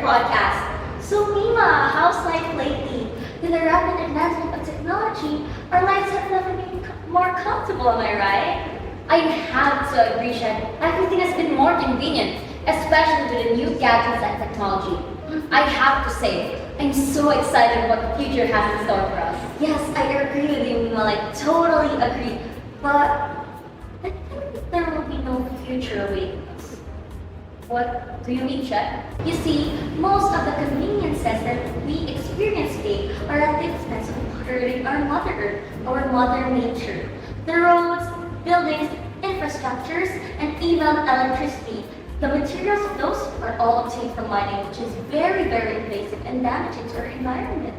podcast. So Mima, how's life lately? With the rapid advancement of technology, our lives have never been more comfortable, am I right? I have to agree, Shed. Everything has been more convenient, especially with the new gadgets and technology. I have to say, I'm so excited what the future has in store for us. Yes, I agree with you, Mima, like totally agree. But I think there will be no future awaiting us. What do you mean, Shed? You see, most of the conveniences that we experience today are at the expense of hurting our Mother Earth, our Mother Nature. The roads, buildings, infrastructures, and even electricity. The materials of those are all obtained from mining, which is very, very invasive and damaging to our environment.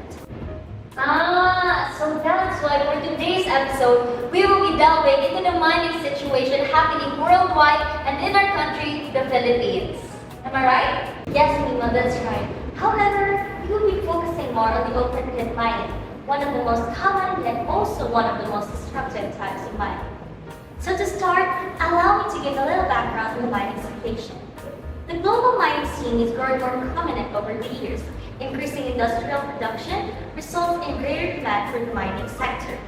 So that's why for today's episode, we will be delving into the mining situation happening worldwide and in our country, the Philippines. Am I right? Yes, Mima, that's right. However, we will be focusing more on the open pit mining, one of the most common and also one of the most destructive types of mining. So to start, allow me to give a little background on the mining situation. The global mining scene is growing more prominent over the years. Increasing industrial production results in greater demand for the mining sector.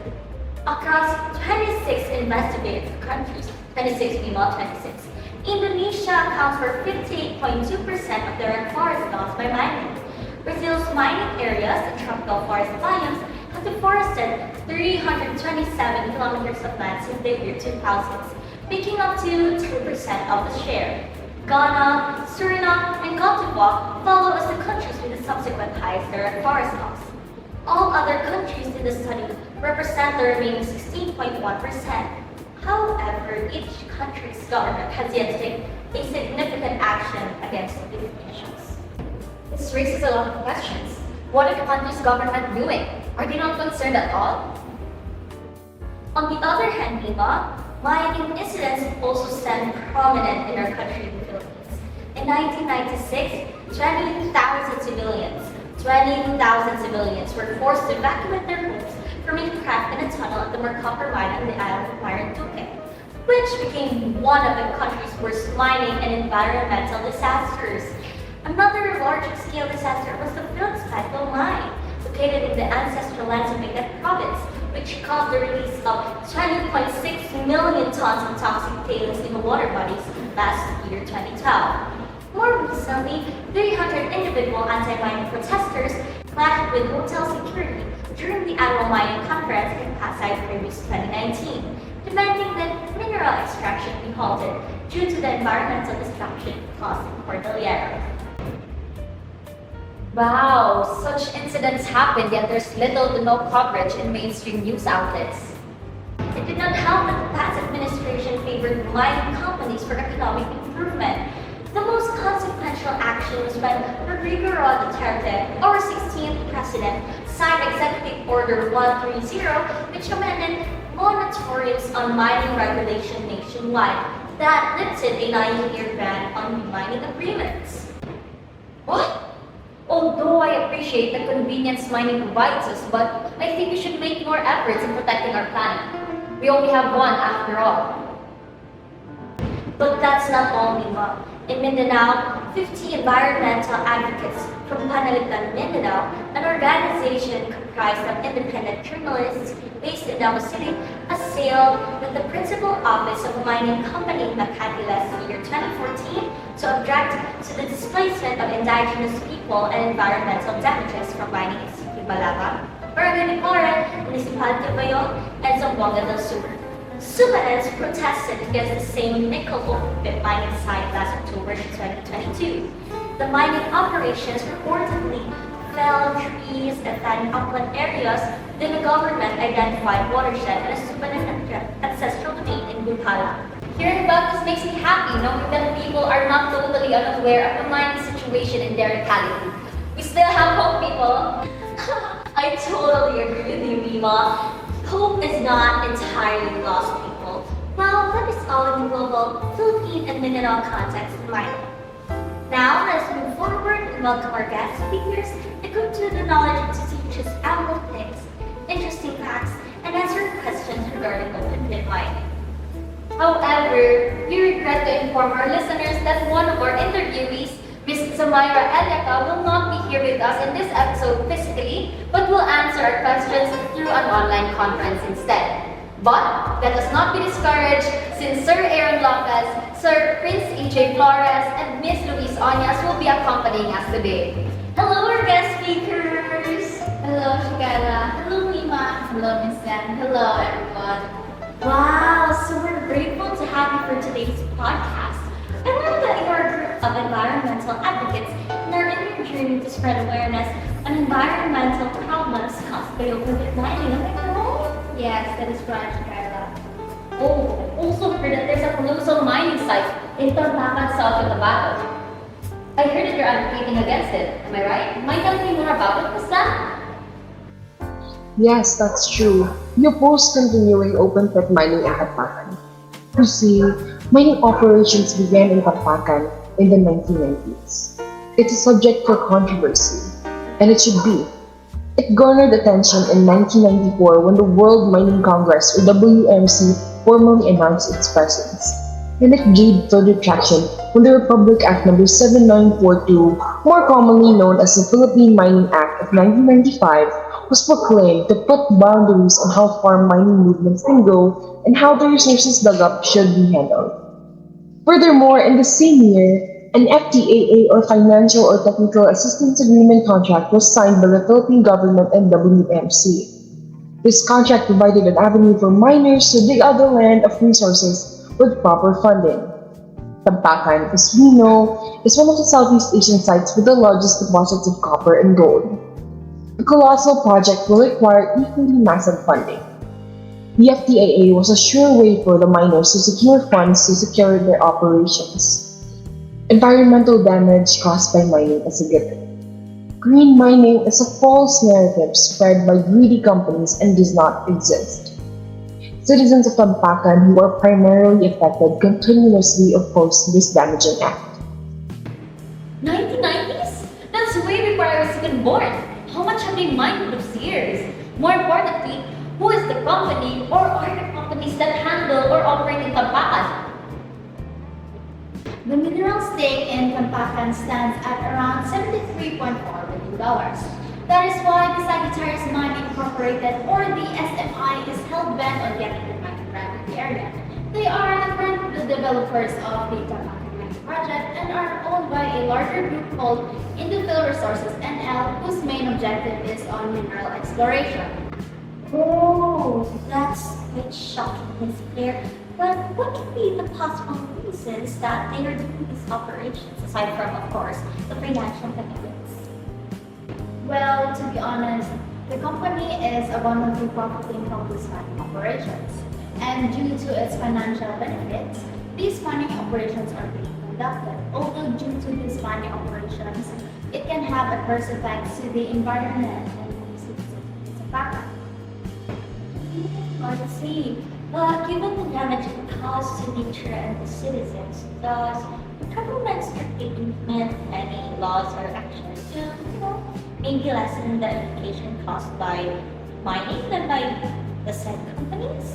Across 26 investigated countries, 26 meanwhile 26, Indonesia accounts for 58.2% of their forest loss by mining. Brazil's mining areas, the tropical forest biomes, have deforested 327 kilometers of land since the year 2000, making up to 10% of the share. Ghana, Suriname, and Cote d'Ivoire follow as the countries with the subsequent highest direct forest loss. All other countries in the study represent the remaining 16.1%. However, each country's government has yet to take a significant action against these issues. This raises a lot of questions. What is the country's government doing? Are they not concerned at all? On the other hand, Mima, mining incidents also stand prominent in our country, the Philippines. In 1996, 20,000 civilians were forced to evacuate their homes from a crack in a tunnel at the Mercopper mine on the island of Marinduque, which became one of the country's worst mining and environmental disasters. Another large-scale disaster was the Tampakan Mine, located in the ancestral lands of Benguet province, which caused the release of 20.6 million tons of toxic tailings in the water bodies last year, 2012. More recently, 300 individual anti-mining protesters clashed with hotel security during the annual mining conference in Pasay previous 2019, demanding that mineral extraction be halted due to the environmental destruction caused in Cordillera. Wow, such incidents happen, yet there's little to no coverage in mainstream news outlets. It did not help that the past administration favored mining companies for economic improvement. The most consequential action was when Guro Duterte, our 16th president, signed Executive Order 130, which amended moratoriums on mining regulation nationwide that lifted a 9-year ban on mining agreements. What? Although I appreciate the convenience mining provides us, but I think we should make more efforts in protecting our planet. We only have one after all. But that's not all, Mima. In Mindanao, 50 environmental advocates from Panalitan, Mindanao, an organization comprised of independent journalists based in Davao City, assailed with the principal office of a mining company in Makati last year, 2014, to object to the displacement of indigenous people and environmental damages from mining in Shekylah, Barangay Nicoran, Municipality of Bayon, and Zamboanga del Sur. Sumanans protested against the same nickel open pit mining site last October 2022. The mining operations reportedly felled trees and than upland areas. Then the government identified watershed as Sumanan ancestral domain in Butala. Hearing about this makes me happy knowing that people are not totally unaware of the mining situation in their locality. We still have hope, people. I totally agree with you, Mima. Hope is not entirely lost, people. Well, that is all in the global Philippine and Mindanao context of mining. Now, let's move forward and welcome our guest speakers and go to the knowledge to teach us ample things, interesting facts, and answer questions regarding open pit mining. However, we regret to inform our listeners that one of our interviewees, Ms. Myra and Yaka will not be here with us in this episode physically, but will answer our questions through an online conference instead. But let us not be discouraged since Sir Aaron Lopez, Sir Prince E.J. Flores, and Miss Louise Onyas will be accompanying us today. Hello, our guest speakers! Hello, Shekylah. Hello, Hameemah. Hello, Miss Sam. Hello, everyone. Wow, so we're grateful to have you for today's podcast. I know that you are a group of environmental advocates and are in your journey to spread awareness on environmental problems caused by open-pit mining. Am I right? Yes, that is right, Shekylah. Oh, I also heard that there's a colossal mining site in Tampakan, South Cotabato. I heard that you're advocating against it. Am I right? Might tell me more about it, Miss Sam? Yes, that's true. We oppose continuing open-pit mining in Tampakan. You see, mining operations began in Tampakan in the 1990s. It's a subject for controversy, and it should be. It garnered attention in 1994 when the World Mining Congress, or WMC, formally announced its presence. And it gained further traction when the Republic Act No. 7942, more commonly known as the Philippine Mining Act of 1995, was proclaimed to put boundaries on how far mining movements can go and how the resources dug up should be handled. Furthermore, in the same year, an FTAA or Financial or Technical Assistance Agreement contract was signed by the Philippine government and WMC. This contract provided an avenue for miners to dig out the land of resources with proper funding. Tampakan, as we know, is one of the Southeast Asian sites with the largest deposits of copper and gold. A colossal project will require equally massive funding. The FTAA was a sure way for the miners to secure funds to secure their operations. Environmental damage caused by mining is a given. Green mining is a false narrative spread by greedy companies and does not exist. Citizens of Tampakan who are primarily affected continuously oppose this damaging act. 1990s? That's way before I was even born. How much have they mined in those years? More importantly, who is the company or are the companies that handle or operate in Tampakan? The mineral stake in Tampakan stands at around $73.4 billion. That is why the Sagittarius Mine Incorporated, or the SMI, is hell-bent on getting the mining grant in the area. They are the current developers of the Tampakan Mine project and are owned by a larger group called Indofil Resources NL, whose main objective is on mineral exploration. Oh, that's quite shocking, Miss Claire. But what could be the possible reasons that they are doing these operations, aside from, of course, the financial benefits? Well, to be honest, the company is abundantly profiting from these mining operations. And due to its financial benefits, these mining operations are being conducted. Although due to these mining operations, it can have adverse effects to the environment and the citizens of Tampakan. I see. But given the damage it caused to nature and the citizens, does the government strictly implement any laws or actions to, maybe lessen the implication caused by mining than by the said companies?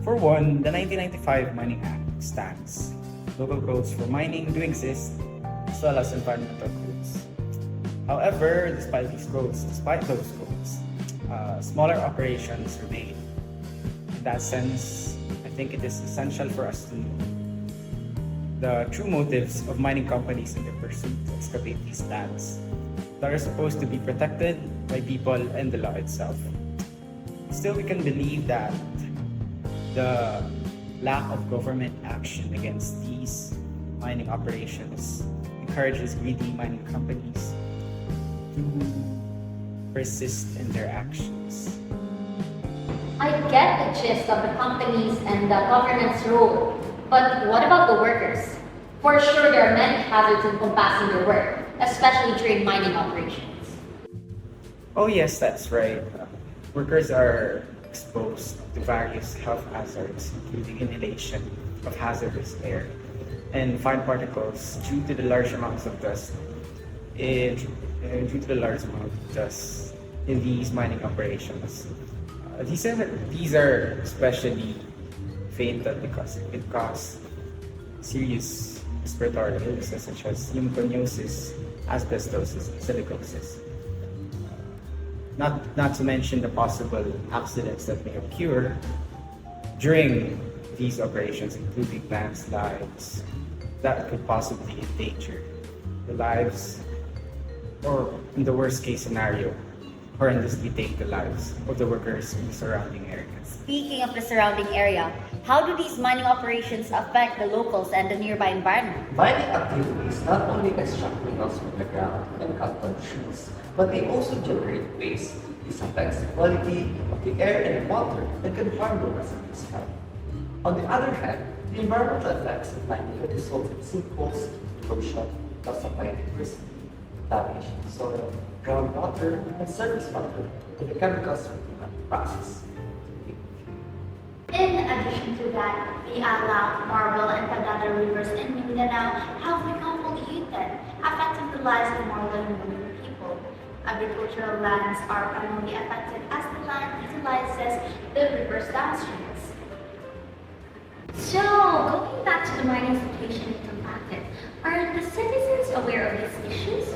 For one, the 1995 Mining Act stands. Local codes for mining do exist, as well as environmental codes. However, despite those codes, smaller operations remain. In that sense, I think it is essential for us to know the true motives of mining companies in their pursuit to excavate these lands that are supposed to be protected by people and the law itself. Still, we can believe that the lack of government action against these mining operations encourages greedy mining companies to persist in their actions. I get the gist of the companies and the government's role, but what about the workers? For sure, there are many hazards encompassing their work, especially during mining operations. Oh yes, that's right. Workers are exposed to various health hazards, including inhalation of hazardous air and fine particles due to the large amounts of dust in these mining operations. These are especially fatal because it can cause serious respiratory illnesses such as pneumoconiosis, asbestosis, and silicosis. Not to mention the possible accidents that may occur during these operations, including landslides that could possibly endanger the lives, or in the worst case scenario, horrendously take the lives of the workers in the surrounding areas. Speaking of the surrounding area, how do these mining operations affect the locals and the nearby environment? Mining activities not only extract minerals from the ground and cut down trees, but they also generate waste. This affects the quality of the air and water and can harm the residents' health. On the other hand, the environmental effects of mining could result in sinkholes, erosion, loss of biodiversity, damage to soil, groundwater, and surface water with the chemicals from the mining process. In addition to that, the Ala, Marble, and Tagada rivers in Mindanao have become polluted, affecting the lives of more than 1 million people. Agricultural lands are primarily affected as the land utilizes the river's downstreams. So, going back to the mining situation in Tampakan, are the citizens aware of these issues?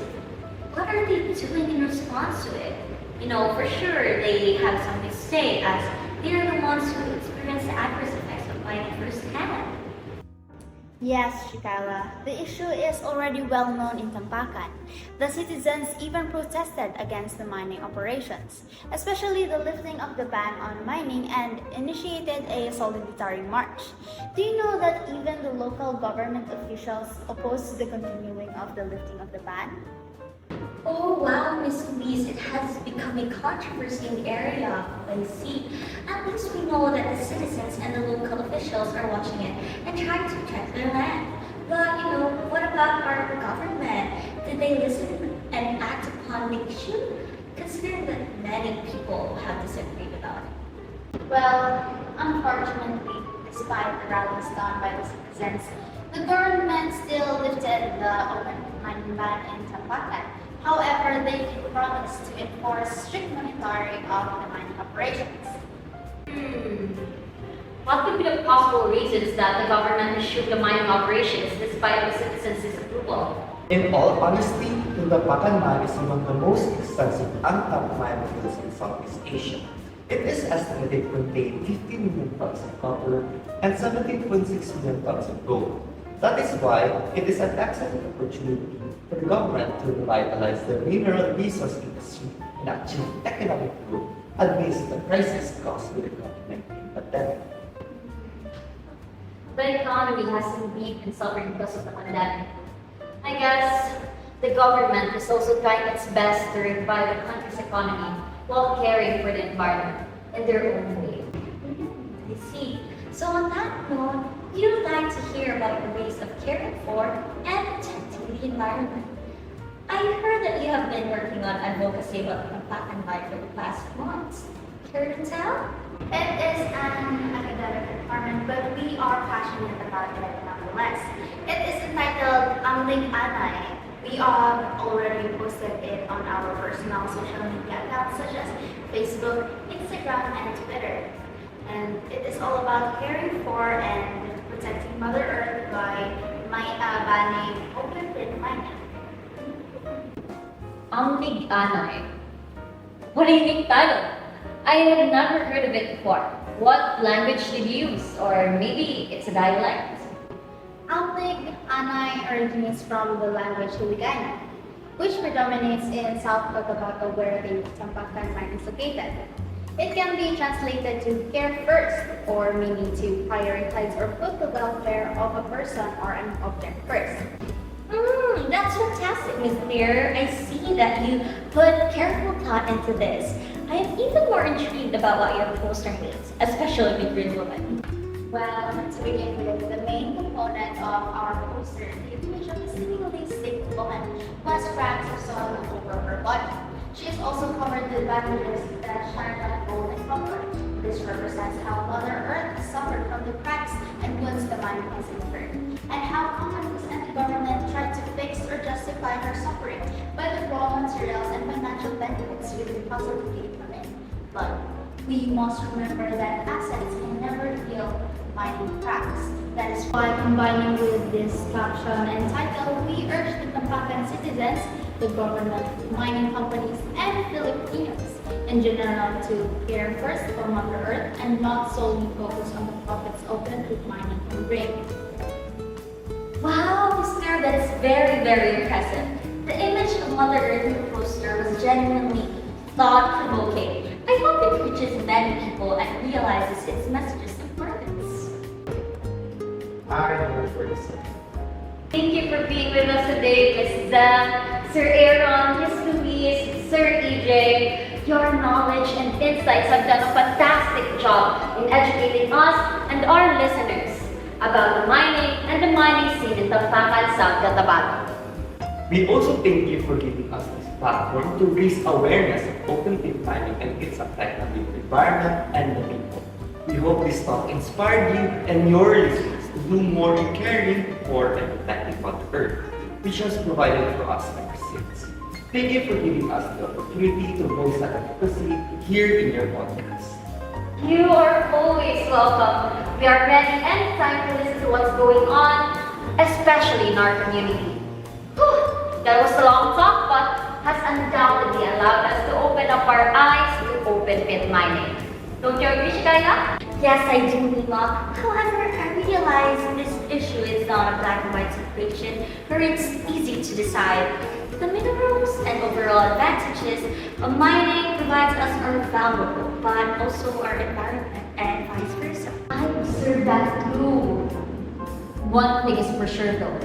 What are they doing in response to it? For sure, they have something to say as they are the ones who experience the adverse effects of mining firsthand. Yes, Shekylah, the issue is already well known in Tampakan. The citizens even protested against the mining operations, especially the lifting of the ban on mining, and initiated a solidarity march. Do you know that even the local government officials opposed the continuing of the lifting of the ban? Oh wow, Miss Louise, it has become a controversy in the area. I see. At least we know that the citizens and the local officials are watching it and trying to protect their land. But what about our government? Did they listen and act upon the issue? Considering that many people have disagreed about it. Well, unfortunately, despite the rallies done by the citizens, the government still lifted the open mining ban in Tampakan. However, they did promise to enforce strict monitoring of the mining operations. What could be the possible reasons that the government issued the mining operations despite the citizens' disapproval? In all honesty, the Tampakan Mine is among the most expensive untapped mining fields in Southeast Asia. It is estimated to contain 15 million tons of copper and 17.6 million tons of gold. That is why it is an excellent opportunity for the government to revitalize the mineral resource industry and achieve economic growth amidst the crisis caused by the COVID-19 pandemic. The economy has indeed been suffering because of the pandemic. I guess the government is also trying its best to revive the country's economy while caring for the environment in their own way. I see. So on that note, we would like to hear about your ways of caring for and protecting the environment. I heard that you have been working on advocacy about the Tampakan Mine for the past months. Care to tell? It is an academic requirement, but we are passionate about it nonetheless. It is entitled Amling Anay. We have already posted it on our personal social media accounts such as Facebook, Instagram, and Twitter. And it is all about caring for and protecting Mother Earth by banning open pit mining. Amlig Anay. What a unique title! I had never heard of it before. What language did you use? Or maybe it's a dialect? Amlig Anay originates from the language Hiligaynon, which predominates in South Cotabato where the Tampakan Mine is located. It can be translated to care first, or meaning to prioritize or put the welfare of a person or an object first. That's fantastic, Miss Claire. I see that you put careful thought into this. I am even more intrigued about what your poster means, especially with green women. Well, to begin with, the main component of our poster is the image of a seemingly sick woman who has cracks of soil over her body. She is also covered with bandages that shine like gold and copper. This represents how Mother Earth suffered from the cracks and wounds the mine has incurred, and how companies and the government tried to fix or justify her suffering by the raw materials and financial benefits we could possibly gain from it. But we must remember that assets can never heal mining cracks. That is why, combining with this caption and title, we urge the Tampakan citizens, the government, mining companies, and Filipinos in general to care first for Mother Earth and not solely focus on the profits open pit mining can bring. Wow, Mr. That's very, very impressive. The image of Mother Earth in the poster was genuinely thought-provoking. I hope it reaches many people and realizes its message's importance. I know for this. Thank you for being with us today, Ms. Zem, Sir Aaron, Ms. Luis, Sir EJ. Your knowledge and insights have done a fantastic job in educating us and our listeners about the mining and the mining scene in Tampakan, South Cotabato. We also thank you for giving us this platform to raise awareness of open pit mining and its effect on the environment and the people. We hope this talk inspired you and your listeners to do more in caring for and protecting Mother Earth, which has provided for us ever since. Thank you for giving us the opportunity to voice our advocacy here in your podcast. You are always welcome. We are ready anytime to listen to what's going on, especially in our community. Whew, that was a long talk, but has undoubtedly allowed us to open up our eyes to open pit mining. Don't you agree, Shekylah? Yes, I do, Hameemah. However, I realize this issue is not a black and white situation where it's easy to decide. The minerals and overall advantages of mining provides us are valuable, but also our environment and vice versa. I observe that too. One thing is for sure though,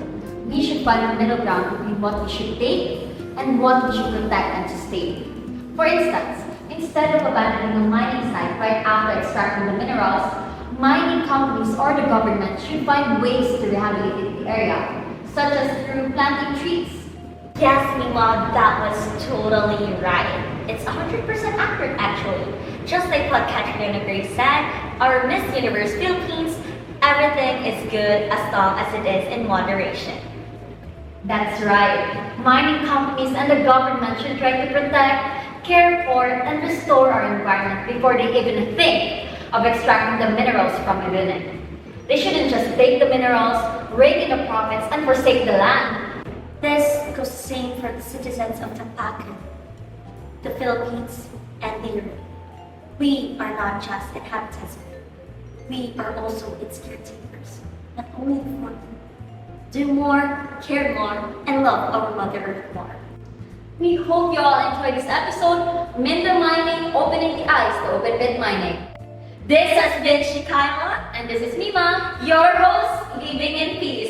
we should find a middle ground between what we should take and what we should protect and sustain. For instance, instead of abandoning a mining site right after extracting the minerals, mining companies or the government should find ways to rehabilitate the area, such as through planting trees. Yes, Hameemah, that was totally right. It's 100% accurate actually. Just like what Katrina Gray said, our Miss Universe Philippines, everything is good as long as it is in moderation. That's right. Mining companies and the government should try to protect, care for, and restore our environment before they even think of extracting the minerals from within it. They shouldn't just take the minerals, rake in the profits, and forsake the land. This goes the same for the citizens of Tampakan, the Philippines, and the Earth. We are not just inhabitants of it. We are also its caretakers, not only for them. Do more, care more, and love our Mother Earth more. We hope you all enjoyed this episode, MINDAMINING, opening the eyes to open pit mining. This has been Shekylah, And this is Hameemah, your host, living in peace.